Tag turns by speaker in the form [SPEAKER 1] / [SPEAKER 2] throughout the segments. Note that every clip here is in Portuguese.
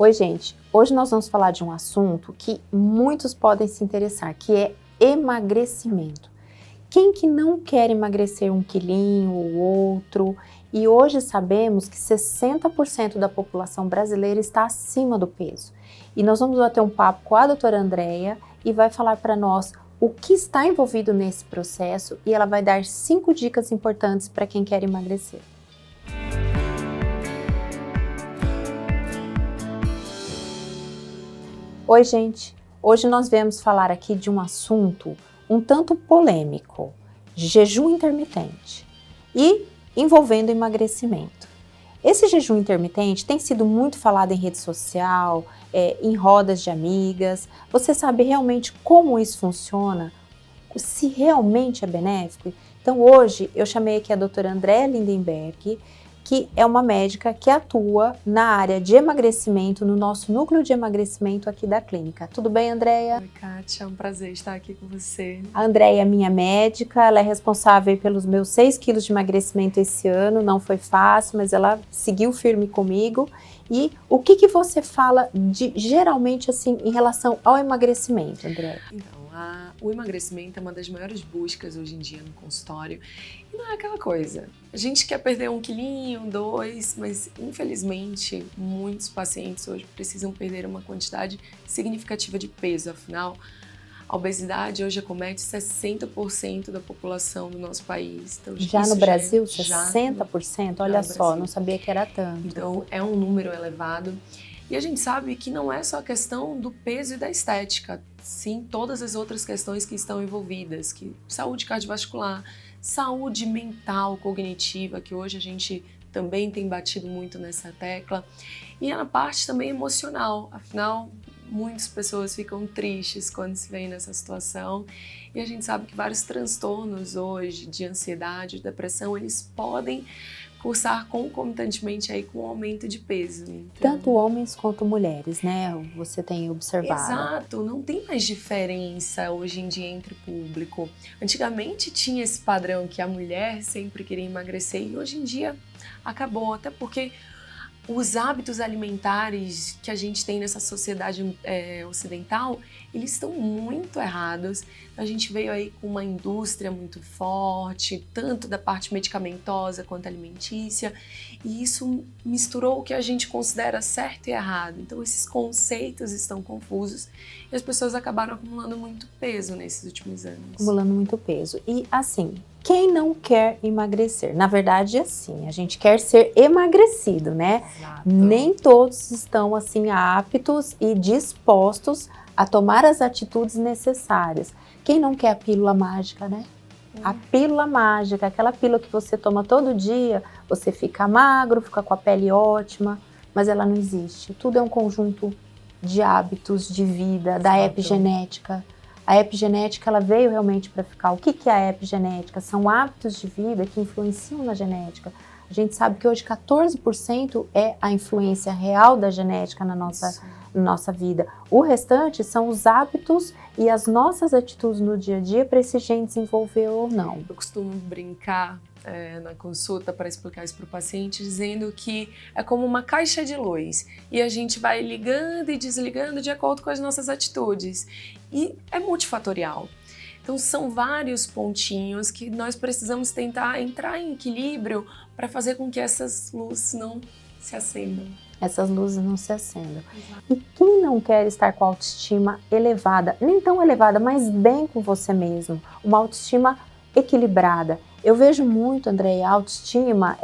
[SPEAKER 1] Oi, gente. Hoje nós vamos falar de um assunto que muitos podem se interessar, que é emagrecimento. Quem que não quer emagrecer um quilinho ou outro? E hoje sabemos que 60% da população brasileira está acima do peso. E nós vamos bater um papo com a doutora Andréia e vai falar para nós o que está envolvido nesse processo e ela vai dar 5 dicas importantes para quem quer emagrecer. Oi, gente! Hoje nós viemos falar aqui de um assunto um tanto polêmico, jejum intermitente e envolvendo emagrecimento. Esse jejum intermitente tem sido muito falado em rede social, em rodas de amigas. Você sabe realmente como isso funciona? Se realmente é benéfico? Então hoje eu chamei aqui a doutora Andréia Lindenberg, que é uma médica que atua na área de emagrecimento, no nosso núcleo de emagrecimento aqui da clínica. Tudo bem, Andréia?
[SPEAKER 2] Oi, Kátia, é um prazer estar aqui com você.
[SPEAKER 1] A Andréia é minha médica, ela é responsável pelos meus 6 quilos de emagrecimento esse ano, não foi fácil, mas ela seguiu firme comigo. E o que você fala geralmente assim em relação ao emagrecimento, Andréia?
[SPEAKER 2] Então, o emagrecimento é uma das maiores buscas hoje em dia no consultório. E não é aquela coisa, a gente quer perder 1 quilinho, 2, mas infelizmente muitos pacientes hoje precisam perder uma quantidade significativa de peso. Afinal, a obesidade hoje acomete 60% da população do nosso país. Então,
[SPEAKER 1] já no Brasil, 60%? Olha só, não sabia que era tanto.
[SPEAKER 2] Então, é um número elevado. E a gente sabe que não é só a questão do peso e da estética, sim todas as outras questões que estão envolvidas, que saúde cardiovascular, saúde mental, cognitiva, que hoje a gente também tem batido muito nessa tecla, e a parte também emocional. Afinal, muitas pessoas ficam tristes quando se vê nessa situação, e a gente sabe que vários transtornos hoje de ansiedade, de depressão, eles podem cursar concomitantemente aí com o aumento de peso. Então,
[SPEAKER 1] tanto homens quanto mulheres, né? Você tem observado.
[SPEAKER 2] Exato, não tem mais diferença hoje em dia entre público. Antigamente tinha esse padrão que a mulher sempre queria emagrecer e hoje em dia acabou, até porque os hábitos alimentares que a gente tem nessa sociedade ocidental, eles estão muito errados. A gente veio aí com uma indústria muito forte, tanto da parte medicamentosa quanto alimentícia, e isso misturou o que a gente considera certo e errado. Então esses conceitos estão confusos e as pessoas acabaram acumulando muito peso nesses últimos anos.
[SPEAKER 1] Acumulando muito peso. E assim, quem não quer emagrecer? Na verdade, assim, a gente quer ser emagrecido, né?
[SPEAKER 2] Exato.
[SPEAKER 1] Nem todos estão assim aptos e dispostos a tomar as atitudes necessárias. Quem não quer a pílula mágica, né? A pílula mágica, aquela pílula que você toma todo dia, você fica magro, fica com a pele ótima, mas ela não existe. Tudo é um conjunto de hábitos de vida, da epigenética. A epigenética, ela veio realmente para ficar. O que é a epigenética? São hábitos de vida que influenciam na genética. A gente sabe que hoje 14% é a influência real da genética na nossa vida. O restante são os hábitos e as nossas atitudes no dia a dia para esse gene desenvolver ou não.
[SPEAKER 2] Eu costumo brincar na consulta para explicar isso para o paciente, dizendo que é como uma caixa de luz e a gente vai ligando e desligando de acordo com as nossas atitudes. E é multifatorial. Então são vários pontinhos que nós precisamos tentar entrar em equilíbrio para fazer com que essas luzes não se acendam.
[SPEAKER 1] Essas luzes não se acendam.
[SPEAKER 2] Exato.
[SPEAKER 1] E quem não quer estar com a autoestima elevada, nem tão elevada, mas bem com você mesmo, uma autoestima equilibrada. Eu vejo muito, Andréia, a autoestima,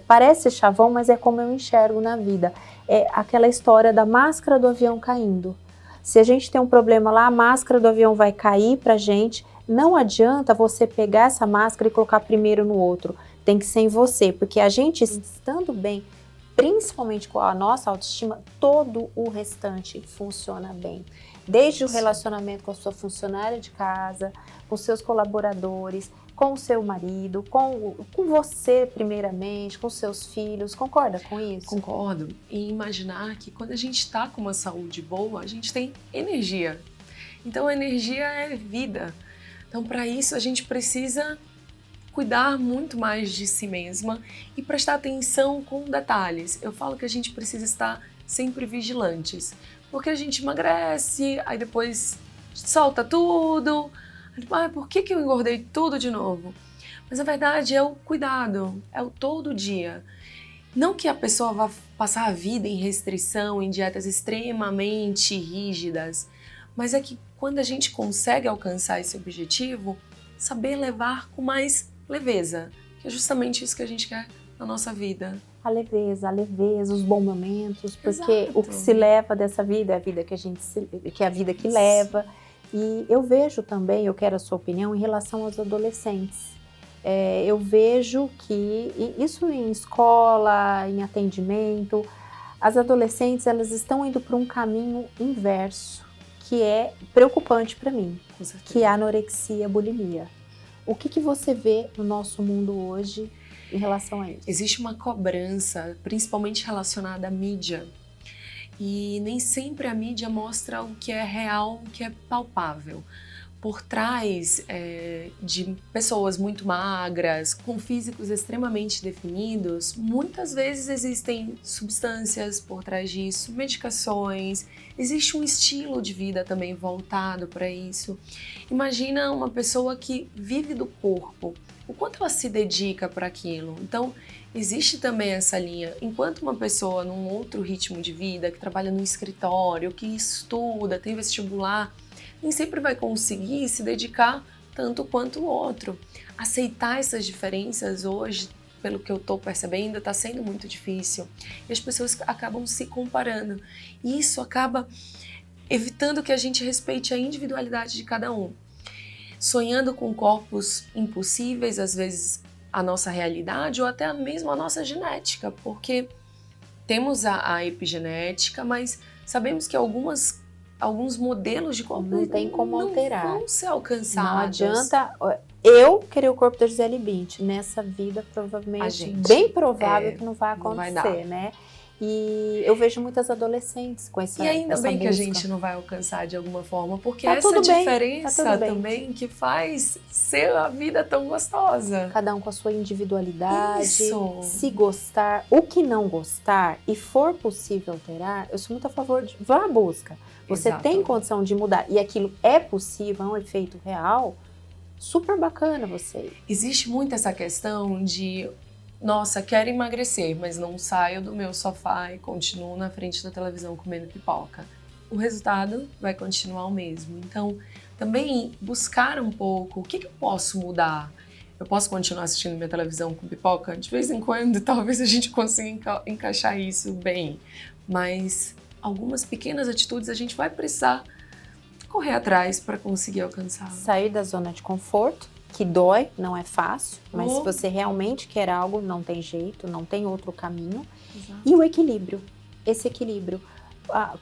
[SPEAKER 1] parece chavão, mas é como eu enxergo na vida. É aquela história da máscara do avião caindo. Se a gente tem um problema lá, a máscara do avião vai cair pra gente. Não adianta você pegar essa máscara e colocar primeiro no outro. Tem que ser em você, porque a gente estando bem, principalmente com a nossa autoestima, todo o restante funciona bem. Desde o relacionamento com a sua funcionária de casa, com seus colaboradores, com o seu marido, com você primeiramente, com seus filhos. Concorda com isso?
[SPEAKER 2] Concordo. E imaginar que quando a gente está com uma saúde boa, a gente tem energia. Então a energia é vida. Então para isso a gente precisa cuidar muito mais de si mesma e prestar atenção com detalhes. Eu falo que a gente precisa estar sempre vigilantes. Porque a gente emagrece, aí depois solta tudo. Aí, por que eu engordei tudo de novo? Mas a verdade é o cuidado, é o todo dia. Não que a pessoa vá passar a vida em restrição, em dietas extremamente rígidas, mas é que quando a gente consegue alcançar esse objetivo, saber levar com mais leveza, que é justamente isso que a gente quer na nossa vida.
[SPEAKER 1] A leveza, os bons momentos, porque
[SPEAKER 2] Exato.
[SPEAKER 1] o que se leva dessa vida é a vida que que é a vida que leva. E eu vejo também, eu quero a sua opinião em relação aos adolescentes. Eu vejo que isso em escola, em atendimento, as adolescentes elas estão indo para um caminho inverso, que é preocupante para mim, que é a anorexia, a bulimia. O que você vê no nosso mundo hoje em relação a isso?
[SPEAKER 2] Existe uma cobrança, principalmente relacionada à mídia, e nem sempre a mídia mostra o que é real, o que é palpável. Por trás de pessoas muito magras, com físicos extremamente definidos, muitas vezes existem substâncias por trás disso, medicações, existe um estilo de vida também voltado para isso. Imagina uma pessoa que vive do corpo, o quanto ela se dedica para aquilo. Então, existe também essa linha. Enquanto uma pessoa num outro ritmo de vida, que trabalha no escritório, que estuda, tem vestibular, nem sempre vai conseguir se dedicar tanto quanto o outro. Aceitar essas diferenças hoje, pelo que eu estou percebendo, está sendo muito difícil. E as pessoas acabam se comparando. E isso acaba evitando que a gente respeite a individualidade de cada um. Sonhando com corpos impossíveis, às vezes a nossa realidade ou até mesmo a nossa genética, porque temos a epigenética, mas sabemos que alguns modelos de corpo
[SPEAKER 1] não tem como alterar,
[SPEAKER 2] não vão ser alcançados.
[SPEAKER 1] Não adianta eu querer o corpo da Gisele Bündchen nessa vida, provavelmente, bem provável que não vai acontecer, né? E eu vejo muitas adolescentes com essa
[SPEAKER 2] E ainda bem
[SPEAKER 1] busca.
[SPEAKER 2] Que a gente não vai alcançar de alguma forma, porque essa diferença também que faz ser a vida tão gostosa.
[SPEAKER 1] Cada um com a sua individualidade,
[SPEAKER 2] Isso.
[SPEAKER 1] Se gostar, o que não gostar e for possível alterar, eu sou muito a favor de vá à busca. Você tem condição de mudar e aquilo é possível, é um efeito real, super bacana você.
[SPEAKER 2] Existe muito essa questão de, nossa, quero emagrecer, mas não saio do meu sofá e continuo na frente da televisão comendo pipoca. O resultado vai continuar o mesmo. Então, também buscar um pouco, o que eu posso mudar? Eu posso continuar assistindo minha televisão com pipoca? De vez em quando, talvez a gente consiga encaixar isso bem, mas algumas pequenas atitudes a gente vai precisar correr atrás para conseguir alcançar.
[SPEAKER 1] Sair da zona de conforto, que dói, não é fácil, mas se você realmente quer algo, não tem jeito, não tem outro caminho.
[SPEAKER 2] Exato.
[SPEAKER 1] E o equilíbrio, esse equilíbrio.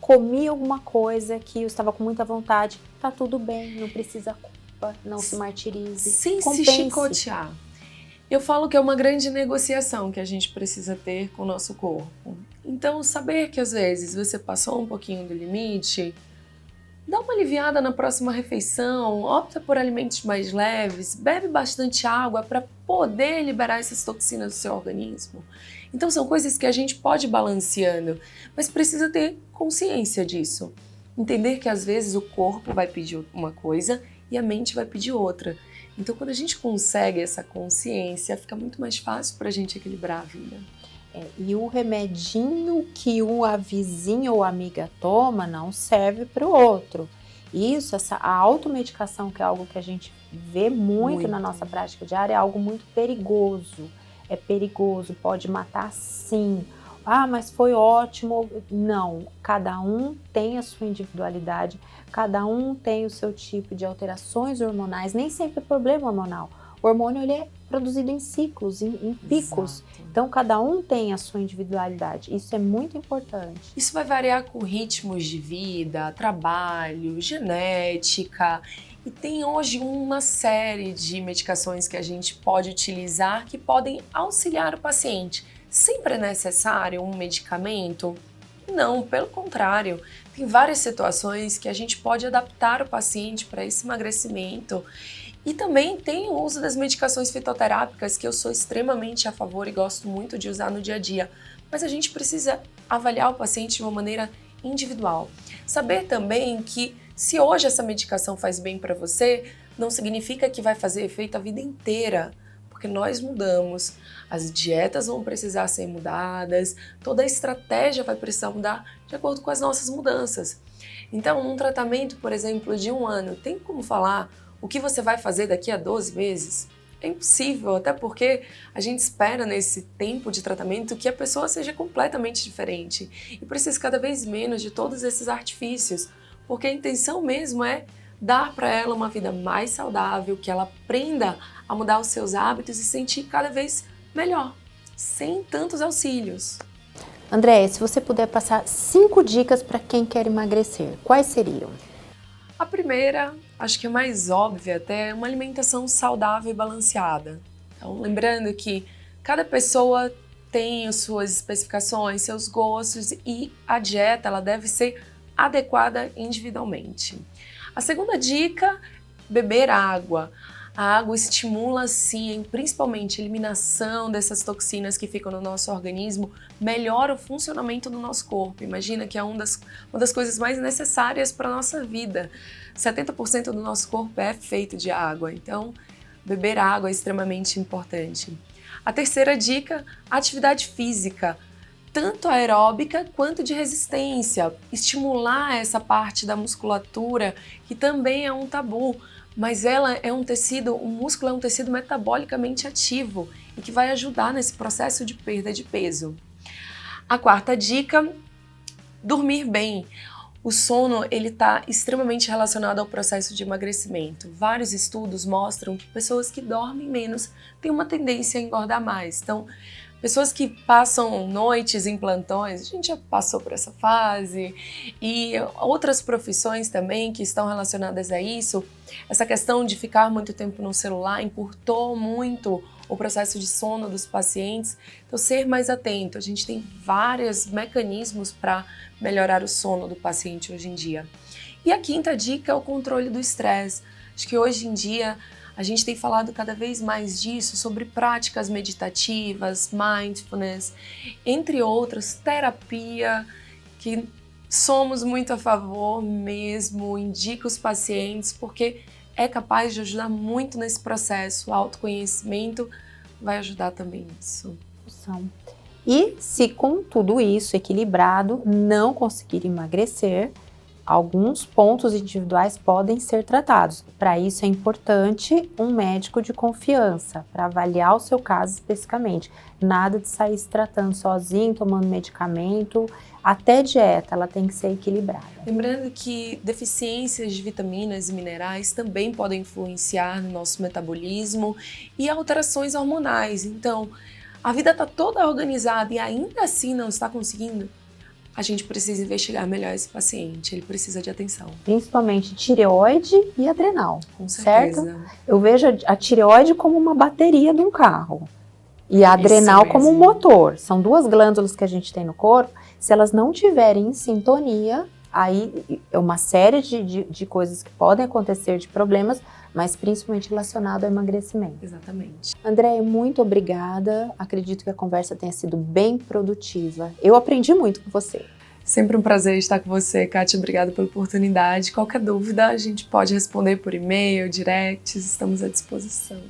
[SPEAKER 1] Comi alguma coisa que eu estava com muita vontade, tá tudo bem, não precisa culpa, não se martirize.
[SPEAKER 2] Sem
[SPEAKER 1] compense.
[SPEAKER 2] Se chicotear. Eu falo que é uma grande negociação que a gente precisa ter com o nosso corpo. Então, saber que às vezes você passou um pouquinho do limite, dá uma aliviada na próxima refeição, opta por alimentos mais leves, bebe bastante água para poder liberar essas toxinas do seu organismo. Então são coisas que a gente pode ir balanceando, mas precisa ter consciência disso. Entender que às vezes o corpo vai pedir uma coisa e a mente vai pedir outra. Então quando a gente consegue essa consciência, fica muito mais fácil para a gente equilibrar a vida.
[SPEAKER 1] E o remedinho que a vizinha ou amiga toma não serve para o outro. Isso, a automedicação, que é algo que a gente vê muito na nossa prática diária, é algo muito perigoso. É perigoso, pode matar sim. Mas foi ótimo. Não, cada um tem a sua individualidade, cada um tem o seu tipo de alterações hormonais, nem sempre é problema hormonal. O hormônio ele é produzido em ciclos, em picos. Exato. Então, cada um tem a sua individualidade. Isso é muito importante.
[SPEAKER 2] Isso vai variar com ritmos de vida, trabalho, genética. E tem hoje uma série de medicações que a gente pode utilizar que podem auxiliar o paciente. Sempre é necessário um medicamento? Não, pelo contrário. Tem várias situações que a gente pode adaptar o paciente para esse emagrecimento. E também tem o uso das medicações fitoterápicas, que eu sou extremamente a favor e gosto muito de usar no dia a dia. Mas a gente precisa avaliar o paciente de uma maneira individual. Saber também que se hoje essa medicação faz bem para você, não significa que vai fazer efeito a vida inteira, porque nós mudamos, as dietas vão precisar ser mudadas, toda a estratégia vai precisar mudar de acordo com as nossas mudanças. Então, num tratamento, por exemplo, de 1 ano, tem como falar o que você vai fazer daqui a 12 meses? É impossível, até porque a gente espera nesse tempo de tratamento que a pessoa seja completamente diferente e precisa cada vez menos de todos esses artifícios, porque a intenção mesmo é dar para ela uma vida mais saudável, que ela aprenda a mudar os seus hábitos e se sentir cada vez melhor, sem tantos auxílios.
[SPEAKER 1] Andréia, se você puder passar 5 dicas para quem quer emagrecer, quais seriam?
[SPEAKER 2] A primeira, acho que é mais óbvia até, é uma alimentação saudável e balanceada. Então, lembrando que cada pessoa tem as suas especificações, seus gostos e a dieta ela deve ser adequada individualmente. A segunda dica, beber água. A água estimula sim, principalmente a eliminação dessas toxinas que ficam no nosso organismo, melhora o funcionamento do nosso corpo. Imagina que é uma das coisas mais necessárias para a nossa vida. 70% do nosso corpo é feito de água, então beber água é extremamente importante. A terceira dica, atividade física, tanto aeróbica quanto de resistência, estimular essa parte da musculatura que também é um tabu. Mas ela é um tecido, o músculo é um tecido metabolicamente ativo e que vai ajudar nesse processo de perda de peso. A quarta dica, dormir bem. O sono ele está extremamente relacionado ao processo de emagrecimento. Vários estudos mostram que pessoas que dormem menos têm uma tendência a engordar mais. Então, pessoas que passam noites em plantões, a gente já passou por essa fase, e outras profissões também que estão relacionadas a isso, essa questão de ficar muito tempo no celular encurtou muito o processo de sono dos pacientes, então ser mais atento. A gente tem vários mecanismos para melhorar o sono do paciente hoje em dia. E a quinta dica é o controle do estresse. Acho que hoje em dia a gente tem falado cada vez mais disso, sobre práticas meditativas, mindfulness, entre outras, terapia, que somos muito a favor mesmo, indica os pacientes, porque é capaz de ajudar muito nesse processo. O autoconhecimento vai ajudar também nisso.
[SPEAKER 1] E se com tudo isso equilibrado não conseguir emagrecer, alguns pontos individuais podem ser tratados. Para isso é importante um médico de confiança, para avaliar o seu caso especificamente. Nada de sair se tratando sozinho, tomando medicamento, até dieta, ela tem que ser equilibrada.
[SPEAKER 2] Lembrando que deficiências de vitaminas e minerais também podem influenciar no nosso metabolismo e alterações hormonais. Então, a vida está toda organizada e ainda assim não está conseguindo, a gente precisa investigar melhor esse paciente, ele precisa de atenção.
[SPEAKER 1] Principalmente tireoide e adrenal,
[SPEAKER 2] com certeza.
[SPEAKER 1] Certo? Eu vejo a tireoide como uma bateria de um carro e a adrenal como um motor. São 2 glândulas que a gente tem no corpo, se elas não estiverem em sintonia, aí é uma série de coisas que podem acontecer, de problemas, mas principalmente relacionado ao emagrecimento.
[SPEAKER 2] Exatamente.
[SPEAKER 1] Andréia, muito obrigada. Acredito que a conversa tenha sido bem produtiva. Eu aprendi muito com você.
[SPEAKER 2] Sempre um prazer estar com você, Kátia. Obrigada pela oportunidade. Qualquer dúvida, a gente pode responder por e-mail, direct, estamos à disposição.